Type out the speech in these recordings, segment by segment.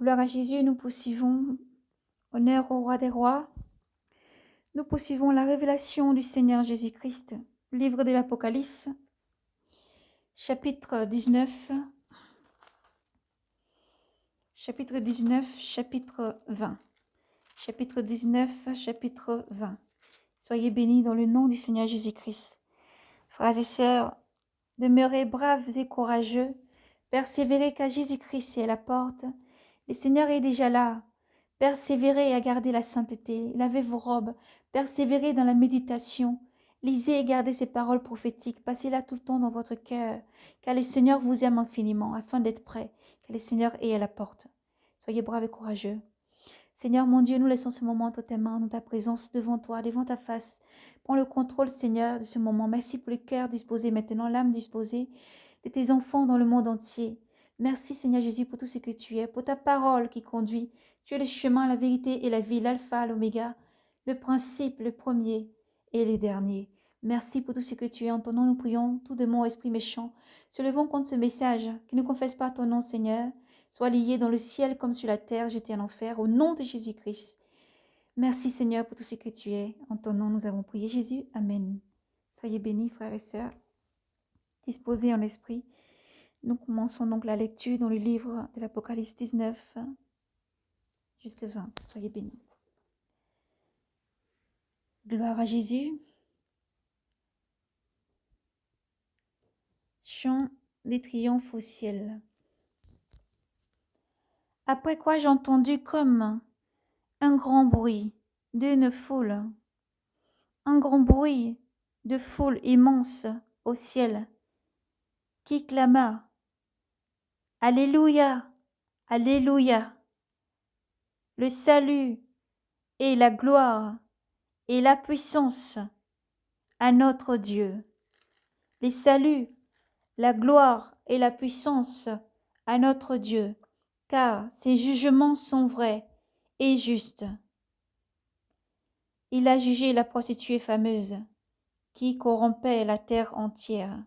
Gloire à Jésus, nous poursuivons. Honneur au roi des rois. Nous poursuivons la révélation du Seigneur Jésus-Christ. Livre de l'Apocalypse, chapitre 19, chapitre 19, chapitre 20. Chapitre 19, chapitre 20. Soyez bénis dans le nom du Seigneur Jésus-Christ. Frères et sœurs, demeurez braves et courageux, persévérez car Jésus-Christ est à la porte. Le Seigneur est déjà là. Persévérez à garder la sainteté, lavez vos robes, persévérez dans la méditation, lisez et gardez ces paroles prophétiques, passez-la tout le temps dans votre cœur, car le Seigneur vous aime infiniment, afin d'être prêt, car le Seigneur est à la porte. Soyez braves et courageux. Seigneur mon Dieu, nous laissons ce moment entre tes mains, dans ta présence, devant toi, devant ta face. Prends le contrôle, Seigneur, de ce moment. Merci pour le cœur disposé maintenant, l'âme disposée de tes enfants dans le monde entier. Merci, Seigneur Jésus, pour tout ce que tu es, pour ta parole qui conduit. Tu es le chemin, la vérité et la vie, l'alpha, l'oméga, le principe, le premier et le dernier. Merci pour tout ce que tu es. En ton nom, nous prions, tout démon, esprit méchant, se levons contre ce message, qui ne confesse pas ton nom, Seigneur. Sois lié dans le ciel comme sur la terre, jeté en enfer, au nom de Jésus-Christ. Merci Seigneur pour tout ce que tu es. En ton nom, nous avons prié Jésus. Amen. Soyez bénis, frères et sœurs, disposés en esprit. Nous commençons donc la lecture dans le livre de l'Apocalypse 19 jusqu'à 20. Soyez bénis. Gloire à Jésus. Chant des triomphes au ciel. Après quoi j'ai entendu comme un grand bruit d'une foule, un grand bruit de foule immense au ciel, qui clama « Alléluia, Alléluia ! Le salut et la gloire et la puissance à notre Dieu. Les saluts, la gloire et la puissance à notre Dieu, car ses jugements sont vrais et justes. Il a jugé la prostituée fameuse, qui corrompait la terre entière.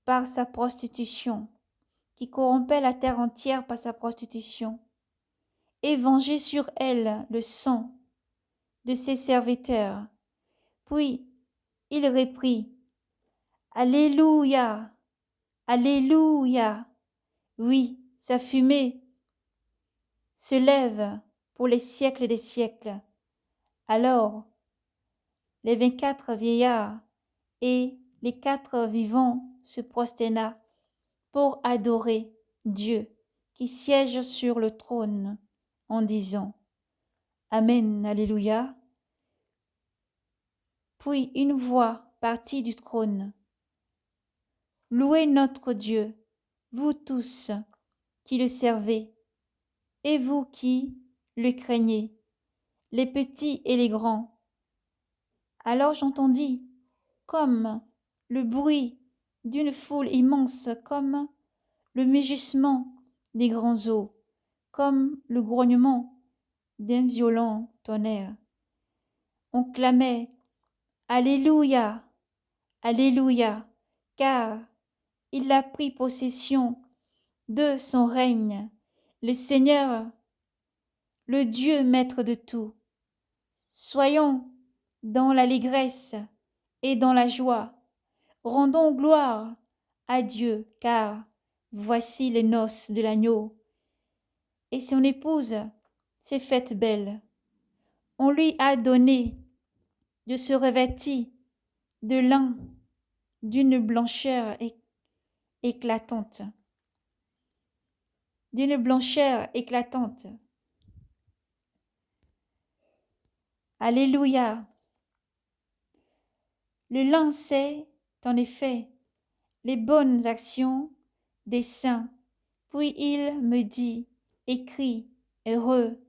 Par sa prostitution, qui corrompait la terre entière par sa prostitution, et vengé sur elle le sang de ses serviteurs. Puis il reprit, Alléluia, Alléluia. Oui, sa fumée se lève pour les siècles des siècles. Alors, les 24 vieillards et les 4 vivants se prosterna pour adorer Dieu qui siège sur le trône en disant Amen, Alléluia. Puis une voix partit du trône. Louez notre Dieu, vous tous qui le servez, et vous qui le craignez, les petits et les grands. Alors j'entendis comme le bruit d'une foule immense, comme le mugissement des grands eaux, comme le grognement d'un violent tonnerre. On clamait Alléluia, Alléluia, car il a pris possession de son règne, le Seigneur, le Dieu maître de tout. Soyons dans l'allégresse et dans la joie. Rendons gloire à Dieu, car voici les noces de l'agneau. Et son épouse s'est faite belle. On lui a donné de se revêtir de lin d'une blancheur éclatante. D'une blancheur éclatante. Alléluia. Le lin, c'est, en effet, les bonnes actions des saints. Puis il me dit, écris, heureux,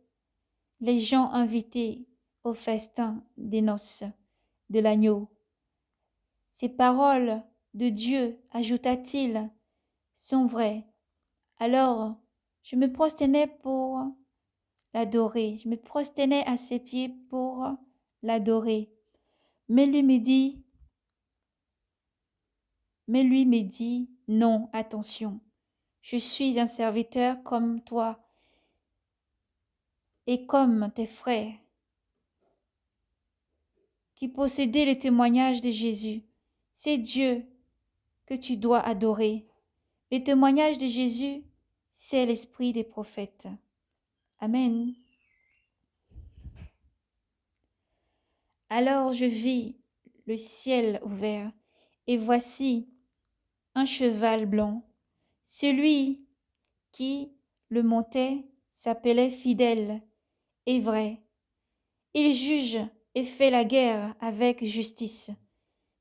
les gens invités au festin des noces de l'agneau. Ces paroles de Dieu, ajouta-t-il, sont vraies. Alors, je me prosternai pour l'adorer. Je me prosternai à ses pieds pour l'adorer. Mais lui me dit, non, attention, je suis un serviteur comme toi et comme tes frères qui possédaient le témoignage de Jésus. C'est Dieu que tu dois adorer. Le témoignage de Jésus, c'est l'esprit des prophètes. Amen. Alors je vis le ciel ouvert, et voici un cheval blanc. Celui qui le montait s'appelait Fidèle et vrai. Il juge et fait la guerre avec justice.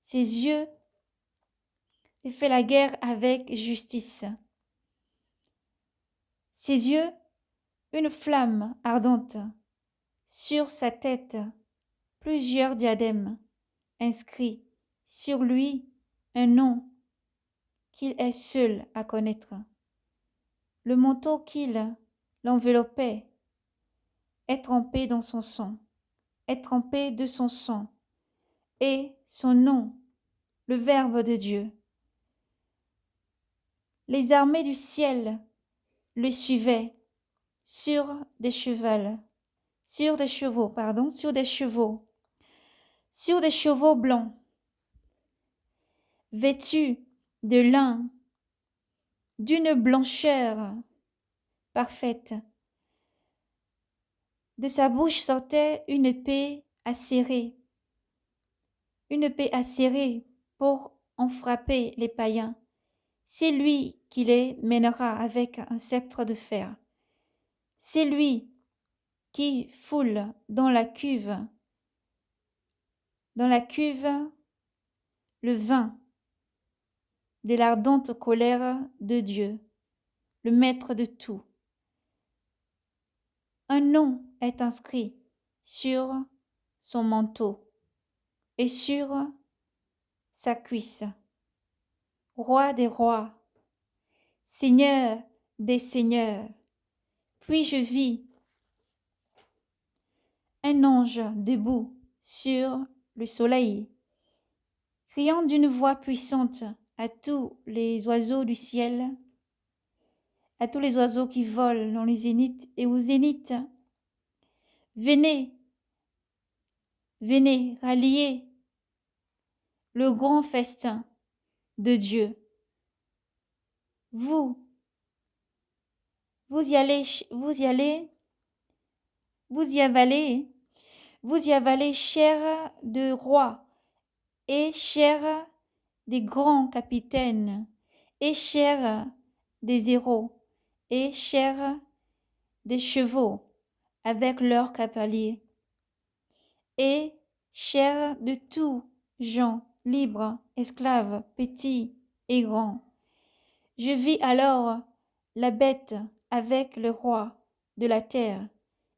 Ses yeux et fait la guerre avec justice. Ses yeux, une flamme ardente. Sur sa tête, plusieurs diadèmes inscrits. Sur lui, un nom qu'il est seul à connaître. Le manteau qu'il l'enveloppait est trempé dans son sang, est trempé de son sang, et son nom, le Verbe de Dieu. Les armées du ciel le suivaient sur des chevaux, sur des chevaux blancs, vêtus de lin, d'une blancheur parfaite. De sa bouche sortait une épée acérée pour en frapper les païens. C'est lui qui les mènera avec un sceptre de fer. C'est lui qui foule dans la cuve le vin de l'ardente colère de Dieu, le maître de tout. Un nom est inscrit sur son manteau et sur sa cuisse. Roi des rois, Seigneur des seigneurs. Puis je vis un ange debout sur le soleil, criant d'une voix puissante à tous les oiseaux du ciel, à tous les oiseaux qui volent dans les zéniths et aux zéniths. Venez, venez, ralliez le grand festin de Dieu. Vous y avalez, chair de roi et chair des grands capitaines et chair des héros et chair des chevaux avec leurs cavaliers et chair de tous gens libres, esclaves, petits et grands. Je vis alors la bête avec le roi de la terre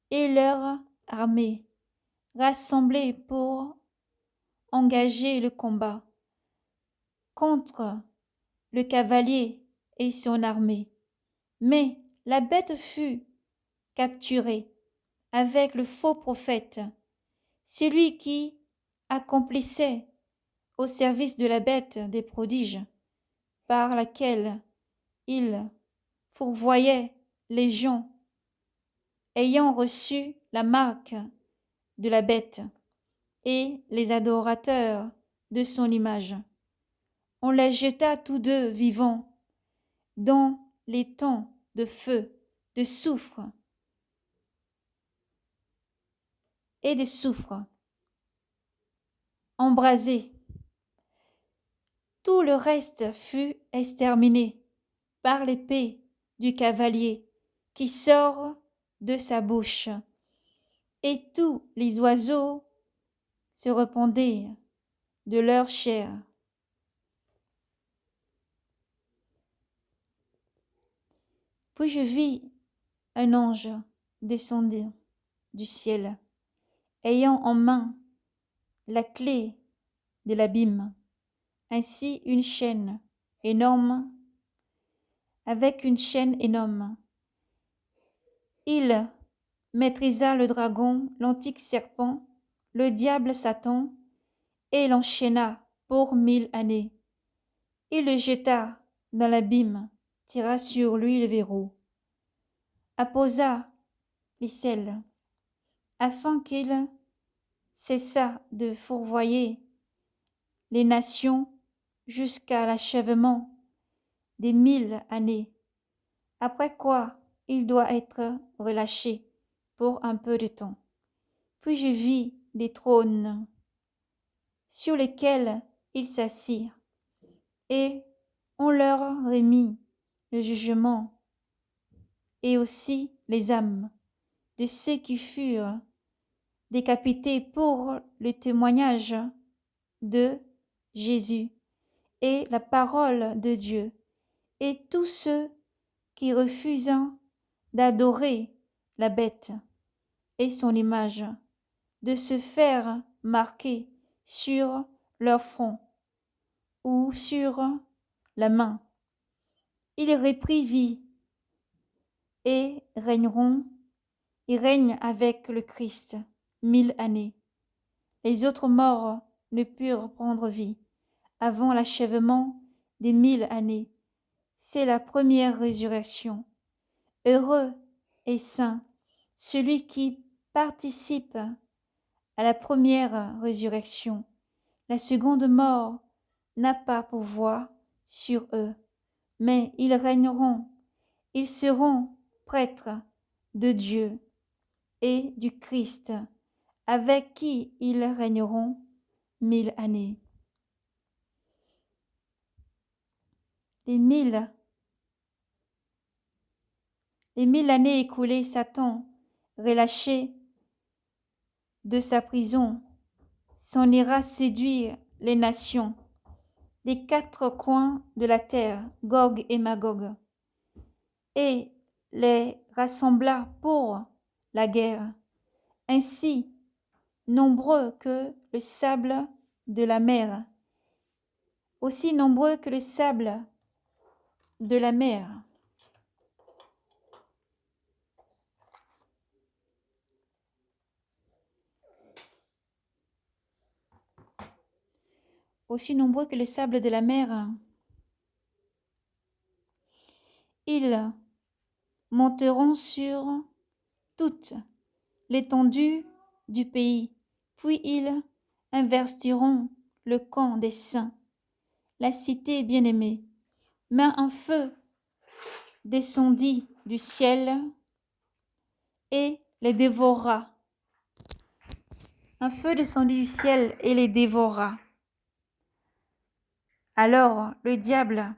et leur armée rassemblés pour engager le combat contre le cavalier et son armée. Mais la bête fut capturée avec le faux prophète, celui qui accomplissait au service de la bête des prodiges, par laquelle il fourvoyait les gens ayant reçu la marque de la bête et les adorateurs de son image. On les jeta tous deux vivants dans les temps de feu, de soufre et de soufre, embrasés. Tout le reste fut exterminé par l'épée du cavalier qui sort de sa bouche, et tous les oiseaux se répandaient de leur chair. Puis je vis un ange descendre du ciel, ayant en main la clé de l'abîme, ainsi une chaîne énorme, avec une chaîne énorme. Il maîtrisa le dragon, l'antique serpent, le diable Satan, et l'enchaîna pour 1000 années. Il le jeta dans l'abîme, tira sur lui le verrou, apposa les scellés afin qu'il cessât de fourvoyer les nations jusqu'à l'achèvement des 1000 années, après quoi il doit être relâché pour un peu de temps. Puis je vis des trônes sur lesquels ils s'assirent, et on leur remit le jugement et aussi les âmes de ceux qui furent décapités pour le témoignage de Jésus et la parole de Dieu, et tous ceux qui refusant d'adorer la bête et son image, de se faire marquer sur leur front ou sur la main. Ils reprit et règneront, ils règnent avec le Christ 1000 années. Les autres morts ne purent prendre vie avant l'achèvement des 1000 années. C'est la première résurrection. Heureux et saint celui qui participe à la première résurrection. La seconde mort n'a pas pouvoir sur eux, mais ils régneront, ils seront prêtres de Dieu et du Christ, avec qui ils régneront 1000 années. Les 1000 années écoulées, Satan, relâché de sa prison, s'en ira séduire les nations des 4 coins de la terre, Gog et Magog, et les rassembla pour la guerre, ainsi nombreux que le sable de la mer, aussi nombreux que le sable de la mer. Aussi nombreux que le sable de la mer. Ils monteront sur toute l'étendue du pays, puis ils investiront le camp des saints, la cité bien-aimée. Mais un feu descendit du ciel et les dévora. Un feu descendit du ciel et les dévora. Alors le diable,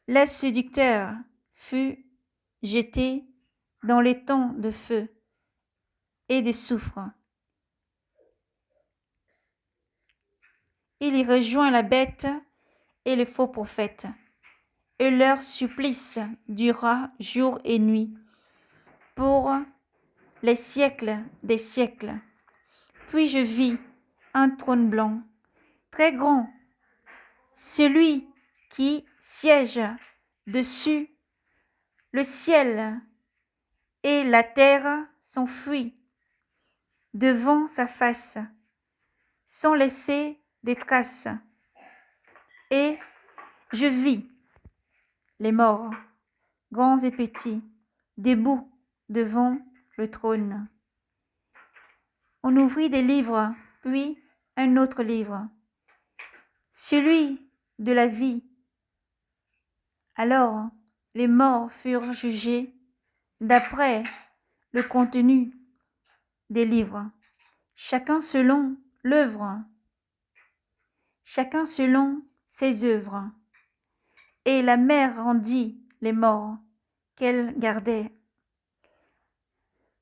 le séducteur, fut jeté dans les temps de feu et de soufre. Il y rejoint la bête et le faux prophète, et leur supplice dura jour et nuit, pour les siècles des siècles. Puis je vis un trône blanc, très grand, celui qui siège dessus. Le ciel et la terre s'enfuient devant sa face, sans laisser des traces. Et je vis les morts, grands et petits, debout devant le trône. On ouvrit des livres, puis un autre livre, celui de la vie. Alors les morts furent jugés d'après le contenu des livres, chacun selon l'œuvre, chacun selon ses œuvres. Et la mer rendit les morts qu'elle gardait.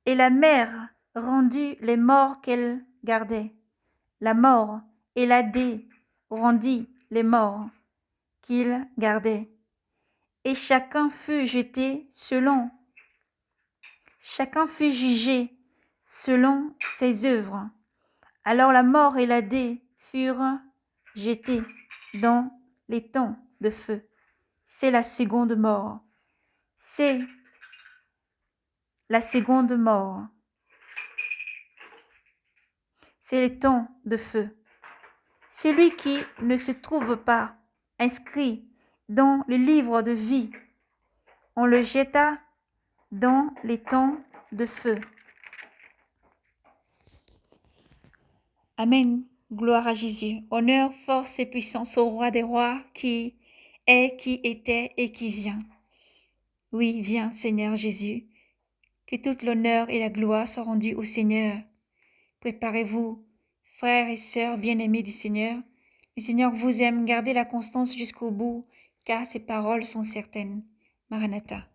Et la mer rendit les morts qu'elle gardait. La mort et l'Hadès rendit les morts qu'il gardait. Et chacun fut jugé selon ses œuvres. Alors la mort et l'Hadès furent jetés dans les temps de feu. C'est la seconde mort. C'est la seconde mort. C'est les temps de feu. Celui qui ne se trouve pas inscrit dans le livre de vie, on le jeta dans les temps de feu. Amen. Gloire à Jésus. Honneur, force et puissance au roi des rois qui est, qui était et qui vient. Oui, viens, Seigneur Jésus. Que toute l'honneur et la gloire soient rendues au Seigneur. Préparez-vous, frères et sœurs bien-aimés du Seigneur. Le Seigneur vous aime, gardez la constance jusqu'au bout, car ses paroles sont certaines. Maranatha.